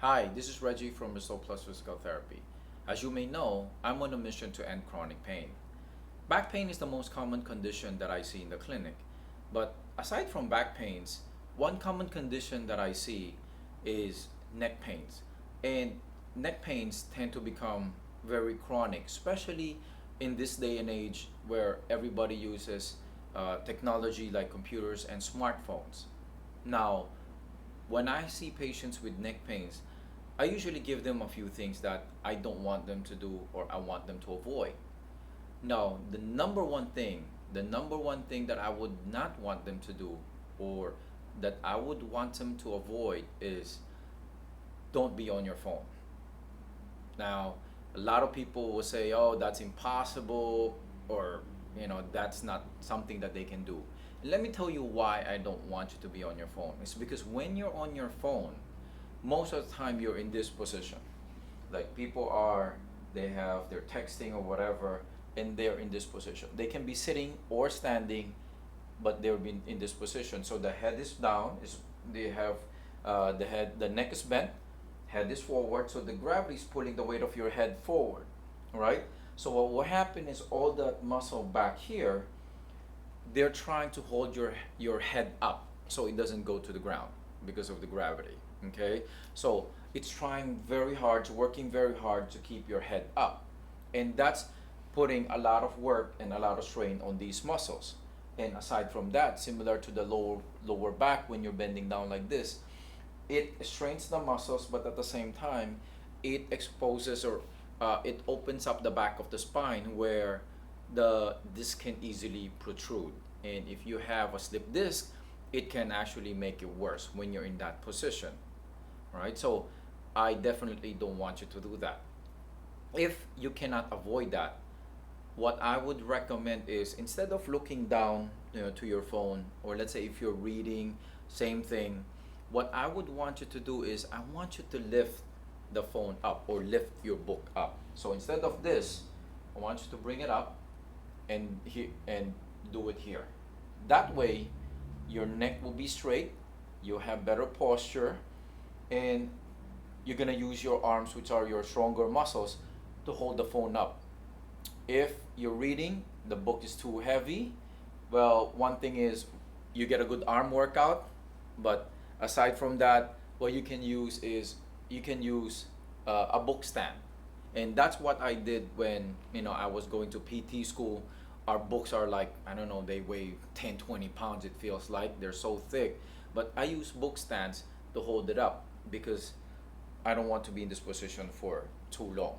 Hi, this is Reggie from Restore Plus Physical Therapy. As you may know, I'm on a mission to end chronic pain. Back pain is the most common condition that I see in the clinic. But aside from back pains, one common condition that I see is neck pains. And neck pains tend to become very chronic, especially in this day and age where everybody uses technology like computers and smartphones. Now, when I see patients with neck pains, I usually give them a few things that I don't want them to do or I want them to avoid. Now, the number one thing that I would not want them to do or that I would want them to avoid is don't be on your phone. Now, a lot of people will say, "Oh, that's impossible," or that's not something that they can do. Let me tell you why I don't want you to be on your phone. It's because when you're on your phone, most of the time you're in this position. Like people are, they have, they're texting or whatever, and they're in this position. They can be sitting or standing, but they're in this position. So the head is down. They have the neck is bent, head is forward. So the gravity is pulling the weight of your head forward, right? So what will happen is all that muscle back here, they're trying to hold your head up so it doesn't go to the ground because of the gravity. Okay, so it's trying very hard, it's working very hard to keep your head up, and that's putting a lot of work and a lot of strain on these muscles. And aside from that, similar to the lower back, when you're bending down like this, it strains the muscles, but at the same time it exposes or it opens up the back of the spine where the disc can easily protrude, and if you have a slip disc, it can actually make it worse when you're in that position, right? So I definitely don't want you to do that. If you cannot avoid that, what I would recommend is, instead of looking down, to your phone, or let's say if you're reading, same thing. What I would want you to do is, I want you to lift the phone up or lift your book up. So instead of this, I want you to bring it up and do it here. That way, your neck will be straight, you'll have better posture, and you're gonna use your arms, which are your stronger muscles, to hold the phone up. If you're reading, the book is too heavy, well, one thing is you get a good arm workout, but aside from that, what you can use is you can use a book stand. And that's what I did when I was going to PT school. Our books are like, I don't know, they weigh 10-20 pounds, it feels like they're so thick, but I use book stands to hold it up because I don't want to be in this position for too long.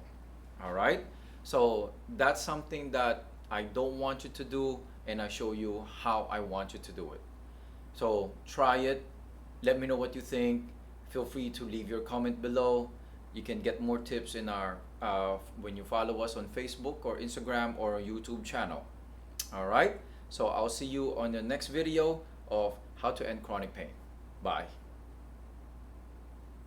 All right, so that's something that I don't want you to do, and I show you how I want you to do it. So try it, let me know what you think. Feel free to leave your comment below. You can get more tips in our when you follow us on Facebook or Instagram or YouTube channel. All right, so I'll see you on the next video of how to end chronic pain. Bye.